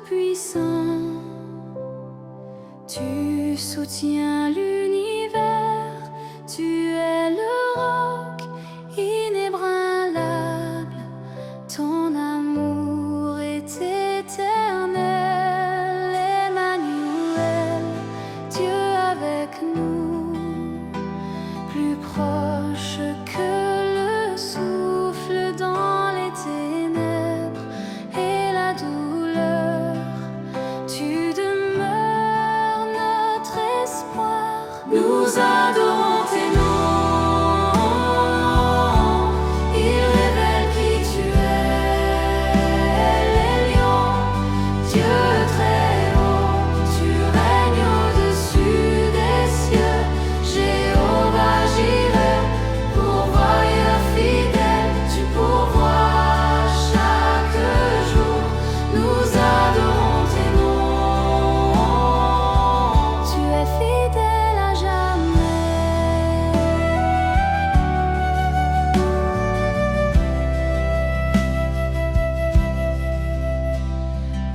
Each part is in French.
tout-puissant, tu soutiens l'univers, tu es le roc inébranlable, ton amour est éternel. Emmanuel, Dieu avec nous, plus proche que le souffle dans les ténèbres et la douleur. Tu demeures notre espoir. Nous adorons tes noms. Ils révèlent qui tu es. Les lions, Dieu très haut, tu règnes au-dessus des cieux. Jéhovah Jireh, pourvoyeur fidèle, tu pourvois chaque jour. Nous adorons tes noms. Tu es fidèle à jamais.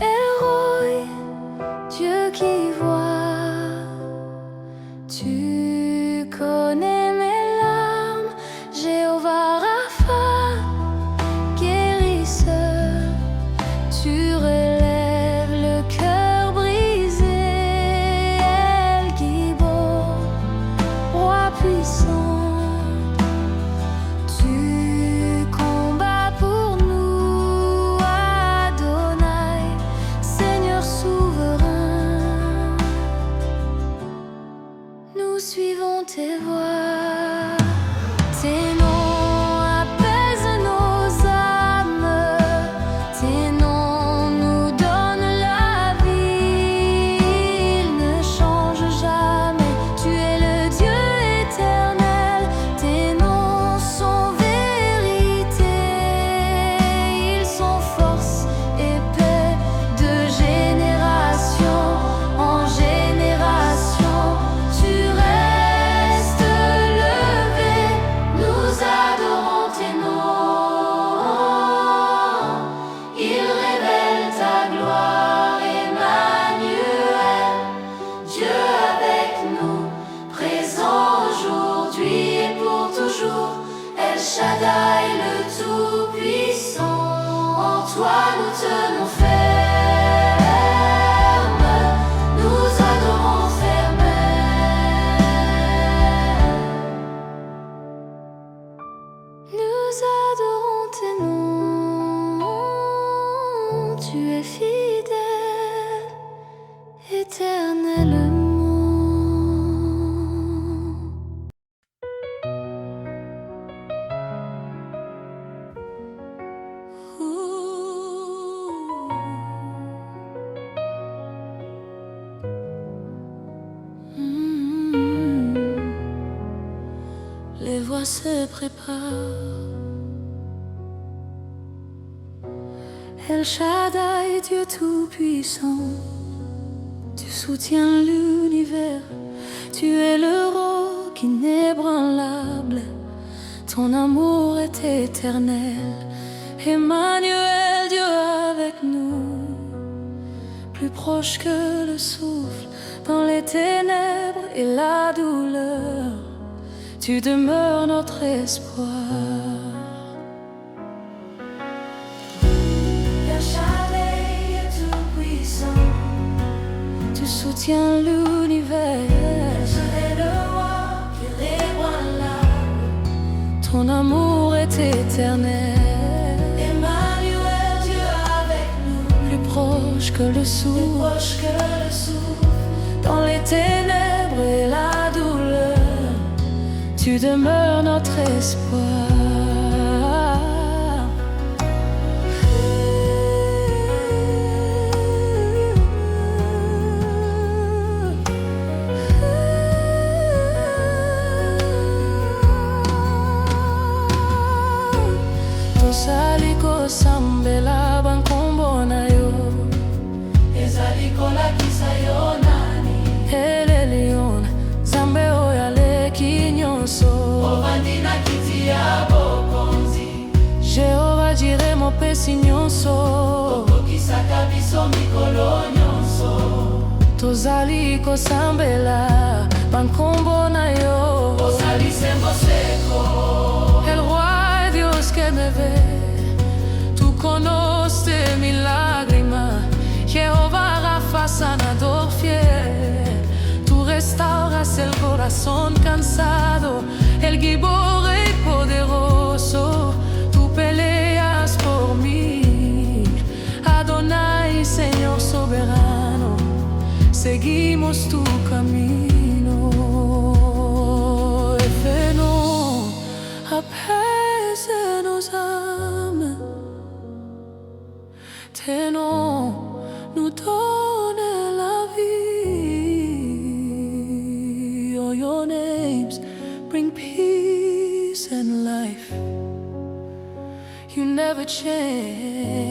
El-Roi, Dieu qui voit, tu connais mes larmes. Jéhovah Rapha, guérisseur, tu relèves le cœur brisé. El Gibor, roi puissant, tu combats pour nous. Adonai, Seigneur souverain, nous suivons tes voies. Tes noms apaisent nos âmes, tes noms nous donnent la vie. Ils ne changent jamais, tu es le Dieu éternel. Tes noms sont vérité, ils sont force et paix de génération en génération. Tu restes levé, nous adorons tes noms. Ils révèlent ta gloire, Emmanuel, Dieu avec nous, présent aujourd'hui et pour toujours. El Shaddai, le Tout-Puissant, en toi nous tenons ferme, nous adorons fermement. Nous adorons tes noms, tu es fidèle éternellement. Les voix se préparent. El Shaddai, Dieu tout-puissant, tu soutiens l'univers, tu es le roc inébranlable, ton amour est éternel. Emmanuel, Dieu avec nous, plus proche que le souffle dans les ténèbres et la douleur. Tu demeures notre espoir. El Shaddai est tout-puissant, tu soutiens l'univers. Tu es le roi inébranlable, ton amour est éternel. Emmanuel, Dieu avec nous, plus proche que le souffle dans les ténèbres et la douleur. Tu demeures notre espoir. Tosaliko sambela bankombo na yo, ezaliko lakisa yo nani. Ele lion zambe oyale kinyonso, ovandi na kiti ya bokonzi. Jéhovah Jireh mopesi nyonso, okokisa kabisa. biso mikolo nyonso. Tozali kosambela bankombo na yo. Ozali sembo seko. El roi Dios que me ve, tú conoces mi lágrima. Jehová Rafa, sanador fiel, tú restauras el corazón cansado. El Gibor y poderoso, tú peleas por mí. Adonai, Señor soberano, seguimos tu camino. Et fais-nous apaiser nos âmes. Tes noms nous donnent la vie. Oh, your names bring peace and life. You never change.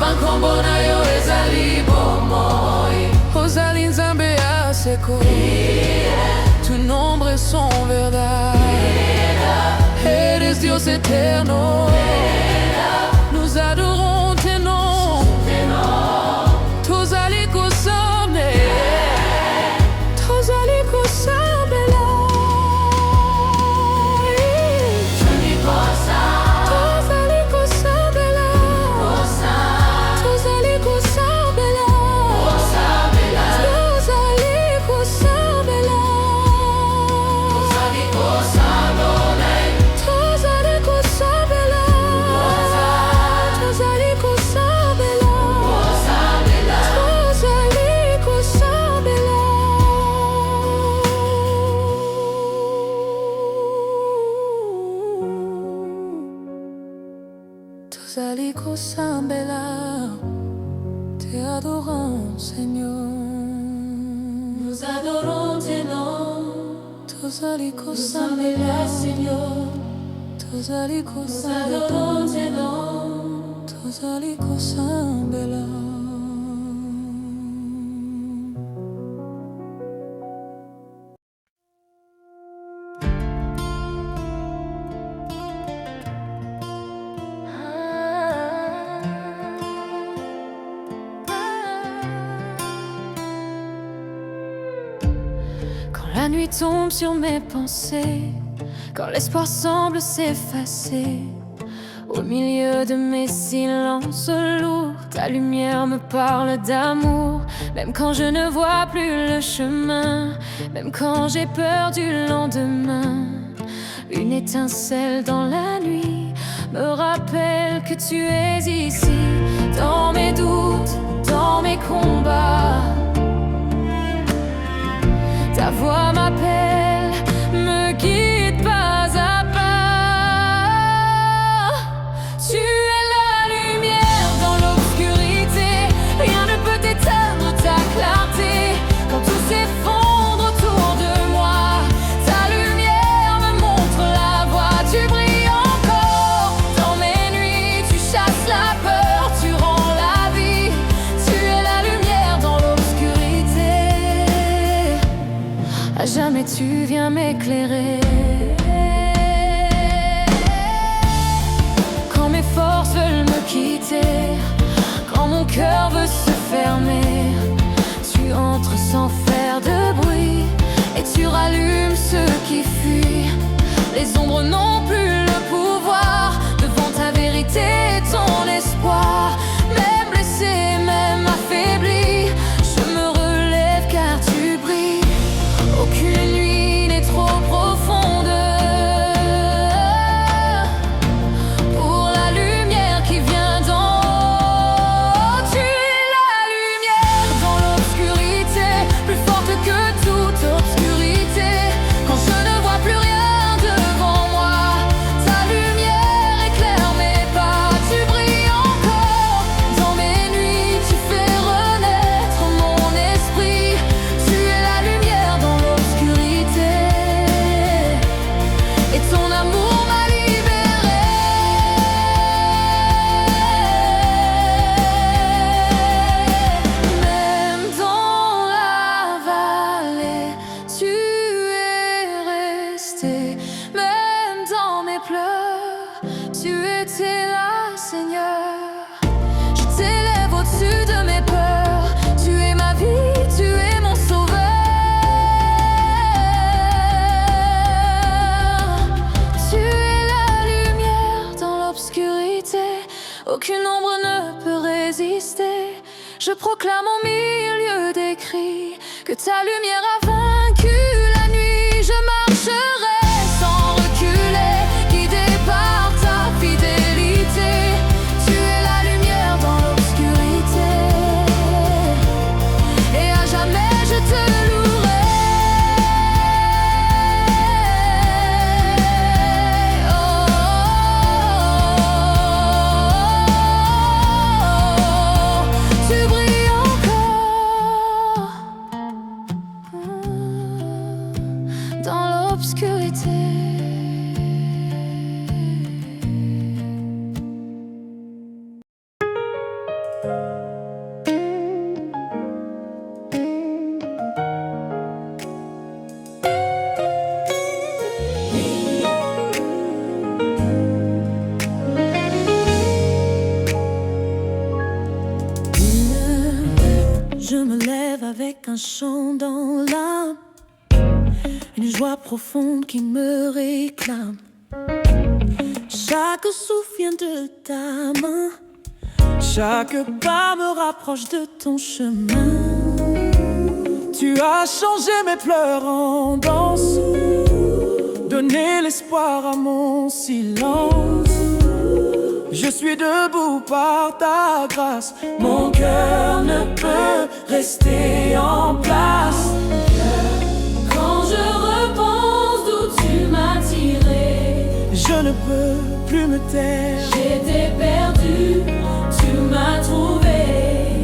Bankombo na yo ezali bomoi. Ozali nzambe ya seko. Tu nombre es son verdad. Eres Dios eterno. Nous adorons tes noms. Tozali kosame. Tozali kosambela. Tozali kosambela. Tozali kosambela. Tozali kosambela. Tozali kosambela. Tozali kosambela. Tozali kosambela. Tozali kosambela. Te adorons, Seigneur. Nous adorons tes noms. Tozali kosambela, Seigneur. Tozali kosambela. Nous adorons tes noms. Tozali kosambela. Quand la nuit tombe sur mes pensées, quand l'espoir semble s'effacer, au milieu de mes silences lourds, ta lumière me parle d'amour. Même quand je ne vois plus le chemin, même quand j'ai peur du lendemain, une étincelle dans la nuit me rappelle que tu es ici. Dans mes doutes, dans mes combats, ta voix m'appelle, me guide pas à pas. Tu es la lumière dans l'obscurité, rien ne peut éteindre ta clarté. Quand tout s'effondre autour de moi, ta lumière me montre la voie. Tu brilles encore dans mes nuits, tu chasses la peur, tu rends la vie. Tu es la lumière dans l'obscurité. À jamais tu viens m'éclairer. Quand mes forces veulent me quitter, quand mon cœur veut se fermer, tu entres sans faire de bruit et tu rallumes ceux qui fuient. Les ombres n'ont plus le pouvoir devant ta vérité et ton espoir. Même blessé, même affaibli, je me relève car tu brilles. Aucune nuit n'est trop profonde pour la lumière qui vient d'en haut. Tu es la lumière dans l'obscurité, plus l'esprit, que ta lumière a vaincu la nuit. Je marcherai sans reculer, guidé par ta fidélité. Tu es la lumière dans l'obscurité, et à jamais je te louerai. Dans l'obscurité. Je me lève avec un chant dans l'âme, une joie profonde qui me réclame. Chaque souffle vient de ta main, chaque pas me rapproche de ton chemin. Tu as changé mes pleurs en danse, donné l'espoir à mon silence. Je suis debout par ta grâce, mon cœur ne peut rester en place. Quand je repense d'où tu m'as tiré, je ne peux plus me taire. J'étais perdu, tu m'as trouvé.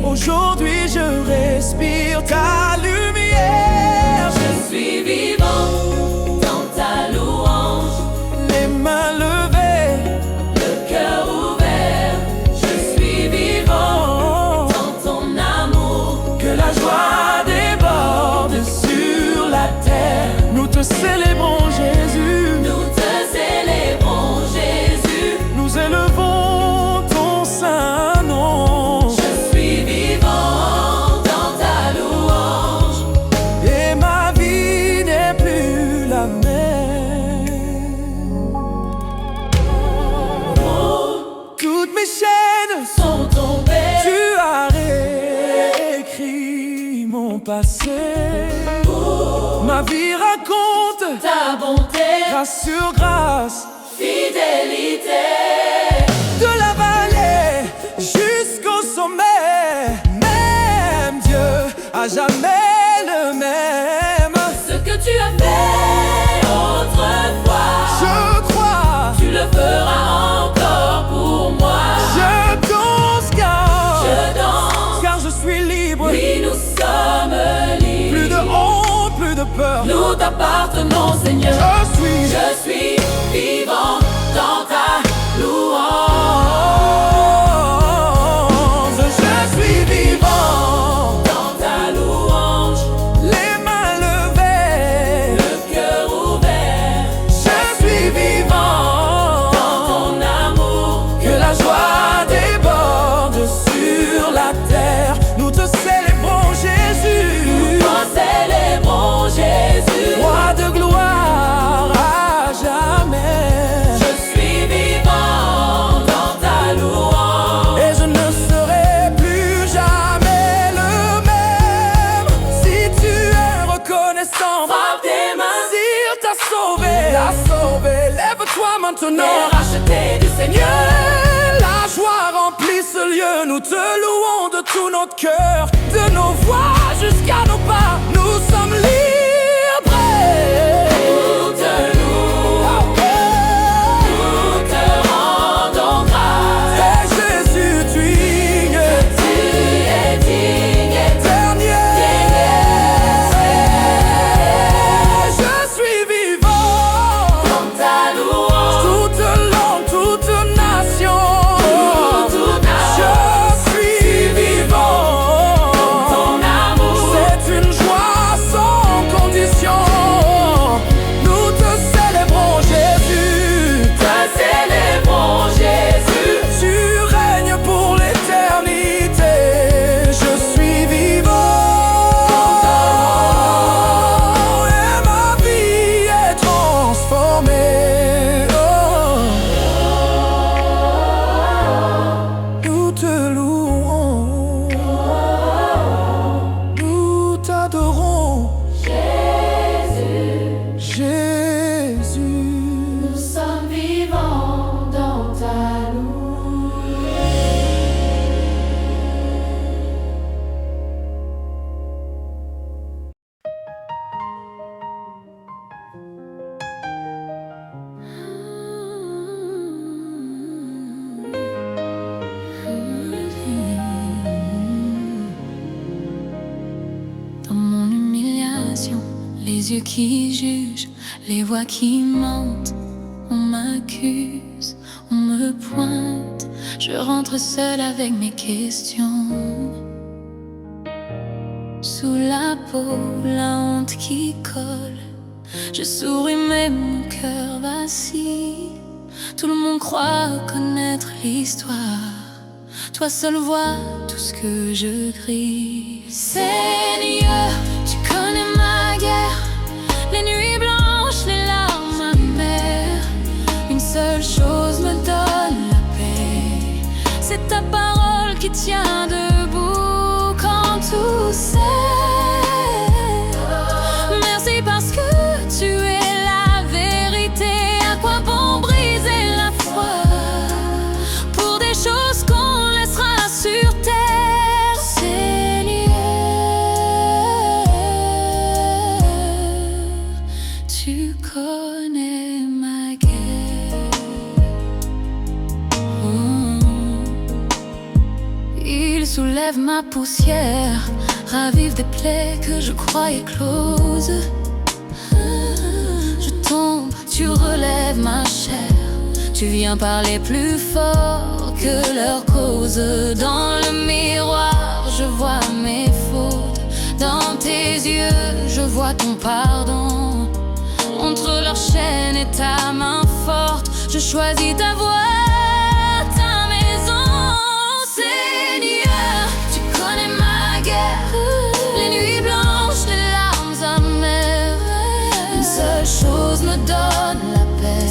Aujourd'hui je respire ta lumière. Je suis vivant dans ta louange, les mains levées, le cœur ouvert. Je suis vivant dans ton amour, que la joie déborde sur la terre. Nous te célébrons Jésus, nous te célébrons Jésus. Nous élevons ton saint nom. Je suis vivant dans ta louange, et ma vie n'est plus la même. Oh, toutes mes chaînes sont tombées. Tu as réécrit mon passé. Ma vie raconte ta bonté, grâce sur grâce, fidélité. De la vallée jusqu'au sommet, même Dieu à jamais le même. Ce que tu as fait autrefois, je crois, tu le feras encore pour moi. Je danse car je suis libre. Oui, nous sommes libres. Plus de honte, plus de peur, nous t'appartenons, Seigneur. Je suis vivant dans ta louange. Je suis vivant dans ta louange, les mains levées, le cœur ouvert. Je suis vivant dans ton amour, que la joie déborde sur la terre. Nous te célébrons Jésus, nous te célébrons Jésus, roi de gloire à jamais. Je suis vivant dans ta louange, et je ne serai plus jamais le même. Si tu es reconnaissant, frappe tes mains. S'il t'a sauvé, lève-toi maintenant. Et racheté du Seigneur, la joie remplit ce lieu. Nous te louons de tout notre cœur, de nos voix jusqu'à nos pas. Nous sommes libres. Nous te louons, nous te rendons grâce. Et Jésus, tu es digne et dernier. Je suis vivant dans ta louange, toute langue, toute nation. Je suis vivant dans ton amour, c'est t'adorons. Jésus, nous sommes vivants dans ta louange. Dans mon humiliation, les yeux qui jugent, les voix qui mentent, on m'accuse, on me pointe. Je rentre seule avec mes questions. Sous la peau, la honte qui colle. Je souris mais mon cœur vacille. Tout le monde croit connaître l'histoire. Toi seul vois tout ce que je crie. Seigneur, tu connais ma guerre. Les nuits blanches, les larmes amères. Une seule chose me donne la paix. C'est ta parole qui tient debout quand tout cesse. Merci parce que tu es la vérité. À quoi bon briser la foi pour des choses qu'on laissera sur terre, Seigneur. Tu connais ma guerre. Il soulève ma poussière, ravive des plaies que je croyais closes. Je tombe, tu relèves ma chair. Tu viens parler plus fort que leur cause. Dans le miroir, je vois mes fautes. Dans tes yeux, je vois ton pardon. Entre leurs chaînes et ta main forte, je choisis ta voix, ta maison. Seigneur, tu connais ma guerre. Les nuits blanches, les larmes amères. Une seule chose me donne la paix.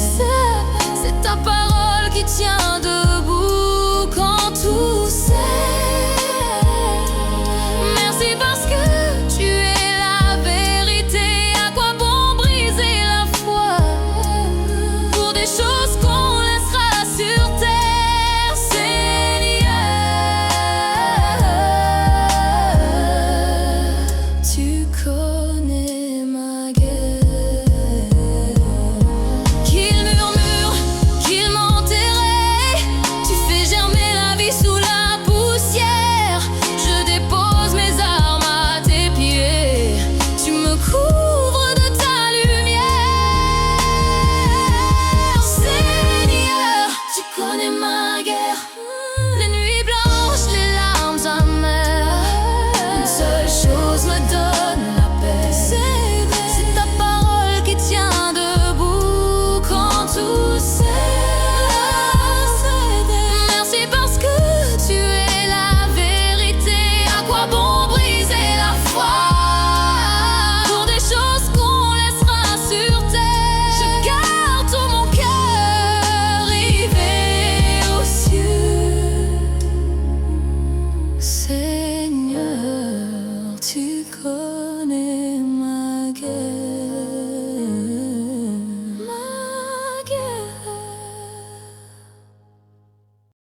C'est ta parole qui tient debout quand tout cesse. Merci parce que tu es la vérité. À quoi bon briser la foi pour des choses qu'on laissera sur terre, Seigneur. Tu connais